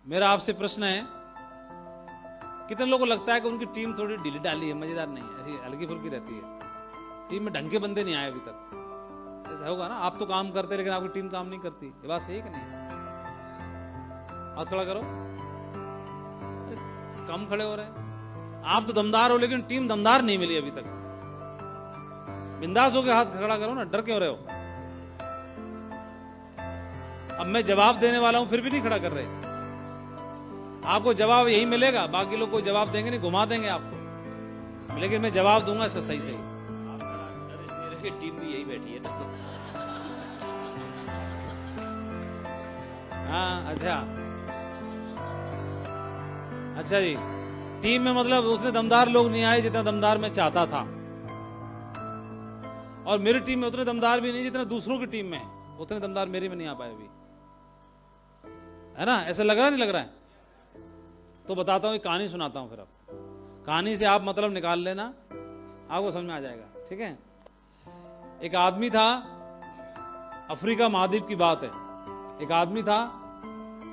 मेरा आपसे प्रश्न है, कितने लोगों को लगता है कि उनकी टीम थोड़ी ढीली ढाली है, मजेदार नहीं है, ऐसी हल्की फुल्की रहती है, टीम में ढंग के बंदे नहीं आए अभी तक? ऐसा होगा ना, आप तो काम करते लेकिन आपकी टीम काम नहीं करती, ये बात सही है कि नहीं? हाथ खड़ा करो। कम खड़े हो रहे हैं। आप तो दमदार हो लेकिन टीम दमदार नहीं मिली अभी तक। बिंदास होकर हाथ खड़ा करो ना, डर क्यों रहे हो? अब मैं जवाब देने वाला हूं फिर भी नहीं खड़ा कर रहे। आपको जवाब यही मिलेगा, बाकी लोग कोई जवाब देंगे नहीं, घुमा देंगे आपको, लेकिन मैं जवाब दूंगा इसका सही सही। आप डर इसलिए रखे, टीम भी यही बैठी है ना। हाँ अच्छा जी, टीम में मतलब उसने दमदार लोग नहीं आए जितना दमदार मैं चाहता था, और मेरी टीम में उतने दमदार भी नहीं जितना दूसरों की टीम में है, उतने दमदार मेरी में नहीं आ पाए अभी, है ना? ऐसा लग रहा नहीं लग रहा है? तो बताता हूं, एक कहानी सुनाता हूं, फिर अब कहानी से आप मतलब निकाल लेना, आपको समझ में आ जाएगा, ठीक है? एक आदमी था, अफ्रीका महाद्वीप की बात है, एक आदमी था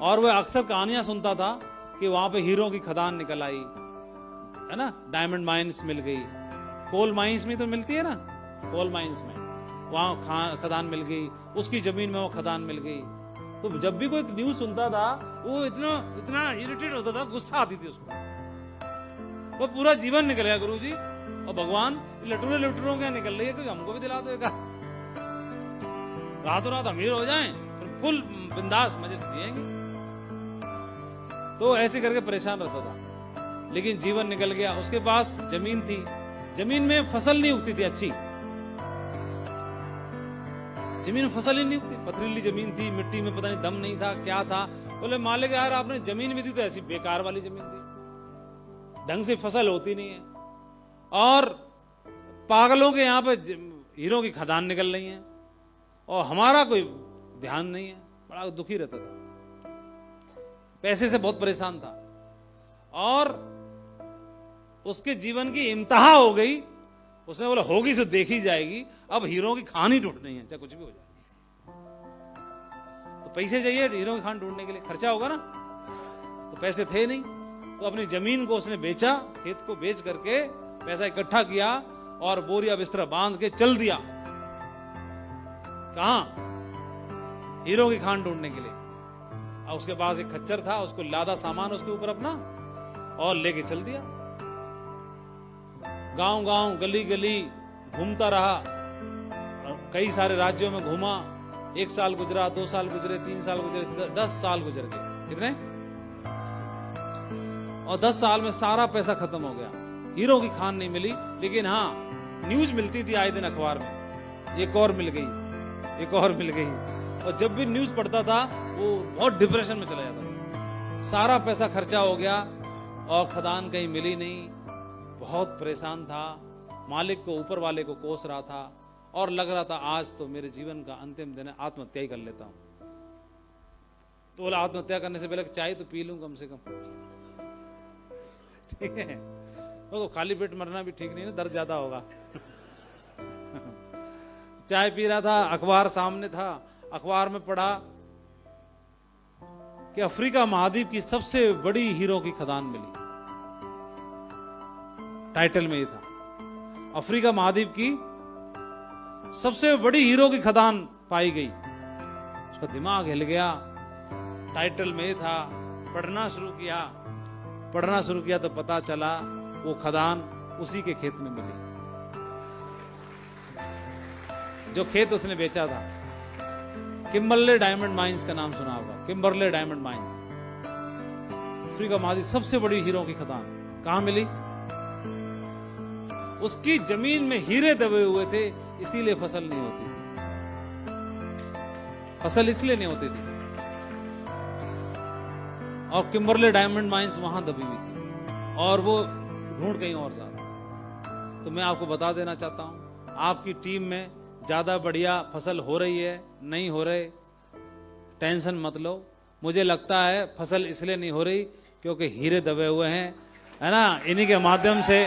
और वह अक्सर कहानियां सुनता था कि वहां पे हीरो की खदान निकल आई, है ना? डायमंड माइंस मिल गई, कोल माइंस में तो मिलती है ना, कोल माइंस में वहां खदान मिल गई, उसकी जमीन में वो खदान मिल गई। तो जब भी कोई न्यूज सुनता था वो इतना इतना इरिटेट होता था, गुस्सा आती थी उसको, वो पूरा जीवन निकल गया गुरुजी, और भगवान लटूरे लटूरों क्या निकल रही है, कोई हमको भी दिला दो, रातों रात अमीर हो जाएं, फिर फुल बिंदास मजे से जिएंगे। तो ऐसे करके परेशान रहता था, लेकिन जीवन निकल गया। उसके पास जमीन थी, जमीन में फसल नहीं उगती थी अच्छी, जमीन में फसल ही नहीं उगती, पथरीली जमीन थी, मिट्टी में पता नहीं दम नहीं था, क्या था। बोले मालिक यार आपने जमीन भी दी तो ऐसी बेकार वाली जमीन दी, ढंग से फसल होती नहीं है, और पागलों के यहाँ पे हीरो की खदान निकल रही है, और हमारा कोई ध्यान नहीं है। बड़ा दुखी रहता था, पैसे से बहुत परेशान था, और उसके जीवन की इम्तिहा हो गई। उसने बोला होगी तो देखी जाएगी, अब हीरो की खान ही ढूंढनी है, चाहे कुछ भी हो जाए। तो पैसे चाहिए हीरो की खान ढूंढने के लिए, खर्चा होगा ना, तो पैसे थे नहीं, तो अपनी जमीन को उसने बेचा, खेत को बेच करके पैसा इकट्ठा किया और बोरिया बिस्तरा बांध के चल दिया। कहां? हीरो की खान ढूंढने के लिए। और उसके पास एक खच्चर था, उसको लादा सामान उसके ऊपर अपना और लेके चल दिया। गांव गांव गली गली घूमता रहा, कई सारे राज्यों में घूमा। 1 साल गुजरा, 2 साल गुजरे, 3 साल गुजरे, 10 साल गुजर गए। कितने? और 10 साल में सारा पैसा खत्म हो गया, हीरो की खान नहीं मिली। लेकिन हाँ, न्यूज मिलती थी आए दिन अखबार में, एक और मिल गई, एक और मिल गई। और जब भी न्यूज पढ़ता था वो बहुत डिप्रेशन में चला जाता, सारा पैसा खर्चा हो गया और खदान कहीं मिली नहीं, बहुत परेशान था, मालिक को, ऊपर वाले को कोस रहा था, और लग रहा था आज तो मेरे जीवन का अंतिम दिन है, आत्महत्या ही कर लेता हूं। तो बोला आत्महत्या करने से पहले चाय तो पी लूं कम से कम, ठीक है? तो खाली पेट मरना भी ठीक नहीं है, दर्द ज्यादा होगा। चाय पी रहा था, अखबार सामने था, अखबार में पढ़ा कि अफ्रीका महाद्वीप की सबसे बड़ी हीरो की खदान मिली। टाइटल में ये था, अफ्रीका महाद्वीप की सबसे बड़ी हीरो की खदान पाई गई। उसका दिमाग हिल गया, टाइटल में था, पढ़ना शुरू किया तो पता चला वो खदान उसी के खेत में मिली, जो खेत उसने बेचा था। किम्बरले डायमंड माइंस का नाम सुना होगा, किम्बरले डायमंड माइंस। अफ्रीका महाद्वीप सबसे बड़ी हीरो की खदान कहां मिली? उसकी जमीन में हीरे दबे हुए थे, इसीलिए फसल नहीं होती थी, फसल इसलिए नहीं होती थी। और किम्बरले डायमंड माइंस वहां दबी हुई थी, और वो ढूंढ कहीं और जाता। तो मैं आपको बता देना चाहता हूं, आपकी टीम में ज्यादा बढ़िया फसल हो रही है, नहीं हो रहे, टेंशन मत लो। मुझे लगता है फसल इसलिए नहीं हो रही क्योंकि हीरे दबे हुए हैं, है ना? इन्हीं के माध्यम से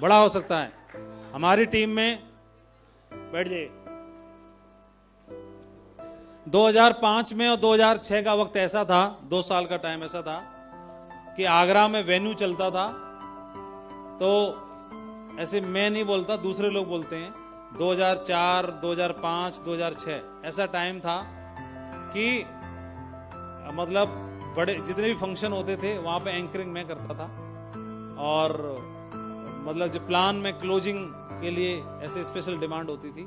बड़ा हो सकता है। हमारी टीम में बैठ जाइए, 2005 में और 2006 का वक्त ऐसा था, 2 साल का टाइम ऐसा था कि आगरा में वेन्यू चलता था। तो ऐसे मैं नहीं बोलता, दूसरे लोग बोलते हैं, 2004, 2005, 2006 ऐसा टाइम था कि मतलब बड़े जितने भी फंक्शन होते थे वहां पे एंकरिंग मैं करता था। और मतलब जो प्लान में क्लोजिंग के लिए ऐसे स्पेशल डिमांड होती थी,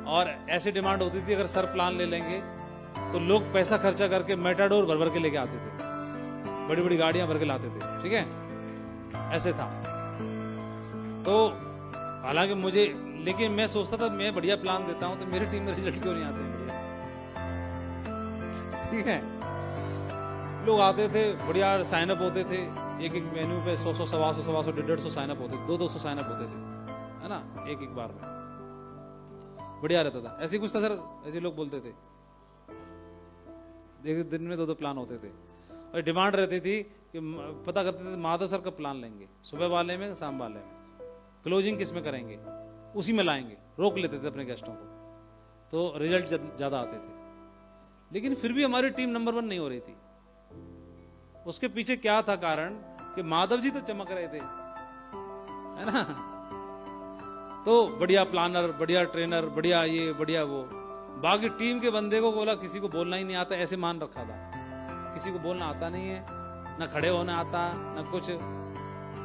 और ऐसी डिमांड होती थी अगर सर प्लान ले लेंगे तो लोग पैसा खर्चा करके मेटाडोर भर भर के लेके आते थे, बड़ी बड़ी गाड़ियां भर के लाते थे, ठीक है, ऐसे था। तो हालांकि मुझे, लेकिन मैं सोचता था मैं बढ़िया प्लान देता हूं तो मेरी टीम में रिजल्ट क्यों नहीं आते हैं बढ़िया, ठीक है। लोग आते थे, बढ़िया साइन अप होते थे, एक एक मेन्यू पे 100, 125, 150 साइन अप होते थे, 200 साइन अप होते थे, है ना, एक एक बार में, बढ़िया रहता था। ऐसे कुछ था सर, ऐसे लोग बोलते थे, एक दिन में 2 प्लान होते थे, और डिमांड रहती थी कि पता करते थे माधव सर का प्लान लेंगे, सुबह वाले में, शाम वाले में, क्लोजिंग किस में करेंगे, उसी में लाएंगे, रोक लेते थे अपने गेस्टों को, तो रिजल्ट ज्यादा आते थे। लेकिन फिर भी हमारी टीम नंबर 1 नहीं हो रही थी। उसके पीछे क्या था कारण कि माधव जी तो चमक रहे थे, है ना, तो बढ़िया प्लानर, बढ़िया ट्रेनर, बढ़िया ये, बढ़िया वो, बाकी टीम के बंदे को बोला किसी को बोलना ही नहीं आता, ऐसे मान रखा था, किसी को बोलना आता नहीं है, ना खड़े होना आता, ना कुछ,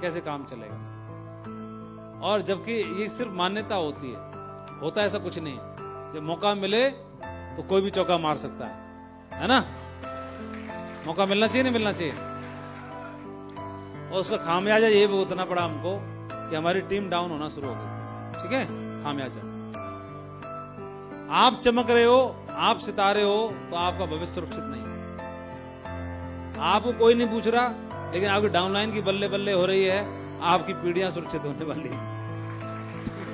कैसे काम चलेगा। और जबकि ये सिर्फ मान्यता होती है, होता ऐसा कुछ नहीं है। जब मौका मिले तो कोई भी चौका मार सकता है ना, मौका मिलना चाहिए, नहीं मिलना चाहिए। और उसका खामियाजा ये भुगतना पड़ा हमको कि हमारी टीम डाउन होना शुरू हो गई, ठीक है, खामियाजा। आप चमक रहे हो, आप सितारे हो, तो आपका भविष्य सुरक्षित नहीं है। आपको कोई नहीं पूछ रहा, लेकिन आपकी डाउनलाइन की बल्ले बल्ले हो रही है, आपकी पीढ़ियां सुरक्षित होने वाली है, ठीक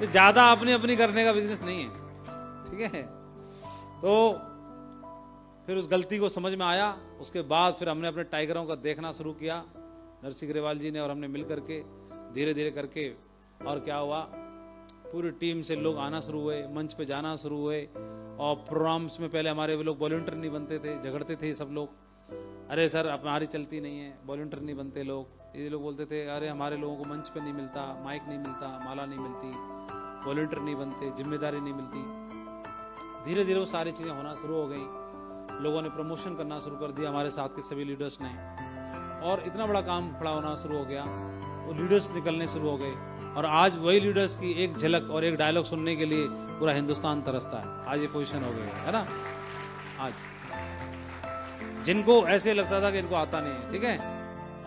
है। ज्यादा अपनी अपनी करने का बिजनेस नहीं है, ठीक है। तो फिर उस गलती को समझ में आया, उसके बाद फिर हमने अपने टाइगरों का देखना शुरू किया, नरसिंह ग्रेवाल जी ने और हमने मिल करके धीरे धीरे करके। और क्या हुआ, पूरी टीम से लोग आना शुरू हुए, मंच पे जाना शुरू हुए, और प्रोग्राम्स में पहले हमारे लोग वॉलंटियर नहीं बनते थे, झगड़ते थे सब लोग, अरे सर हमारी चलती नहीं है, वॉलंटियर नहीं बनते लोग, ये लोग बोलते थे अरे हमारे लोगों को मंच पे नहीं मिलता, माइक नहीं मिलता, माला नहीं मिलती, वॉलंटियर नहीं बनते, जिम्मेदारी नहीं मिलती। धीरे धीरे वो सारी चीजें होना शुरू हो गई, लोगों ने प्रमोशन करना शुरू कर दिया, हमारे साथ के सभी लीडर्स ने, और इतना बड़ा काम खड़ा होना शुरू हो गया, वो लीडर्स निकलने शुरू हो गए। और आज वही लीडर्स की एक झलक और एक डायलॉग सुनने के लिए पूरा हिंदुस्तान तरसता है। आज ये पोजीशन हो गई है ना, आज जिनको ऐसे लगता था कि इनको आता नहीं है, ठीक है,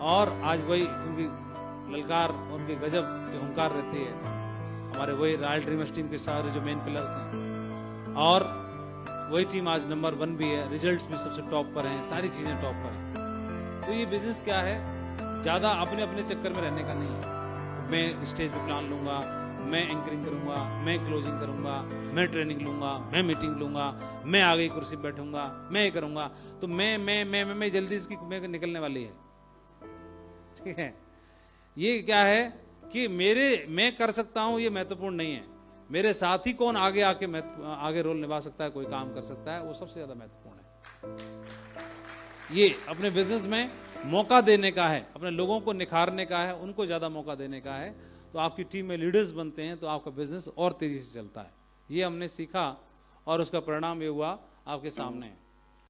और आज वही उनकी ललकार, उनकी गजब जो हुंकार रहती है, हमारे वही रॉयल ड्रीमर्स टीम के सारे जो मेन पिलर्स हैं, और वही टीम आज नंबर 1 भी है, रिजल्ट्स भी सबसे टॉप पर हैं, सारी चीजें टॉप पर हैं। तो ये बिजनेस क्या है, ज्यादा अपने अपने चक्कर में रहने का नहीं है। मैं स्टेज पे प्लान लूंगा, मैं एंकरिंग करूंगा, मैं क्लोजिंग करूंगा, मैं ट्रेनिंग लूंगा, मैं मीटिंग लूंगा, मैं आगे कुर्सी पे बैठूंगा, मैं ये करूंगा, तो मैं जल्दी इसकी मैं निकलने वाली है, ठीक है। ये क्या है कि मैं कर सकता हूं, ये महत्वपूर्ण नहीं है, मेरे साथी कौन आगे आके आगे रोल निभा सकता है, कोई काम कर सकता है, वो सबसे ज्यादा महत्वपूर्ण है। ये अपने बिजनेस में मौका देने का है, अपने लोगों को निखारने का है, उनको ज्यादा मौका देने का है। तो आपकी टीम में लीडर्स बनते हैं तो आपका बिजनेस और तेजी से चलता है। ये हमने सीखा और उसका परिणाम ये हुआ आपके सामने है।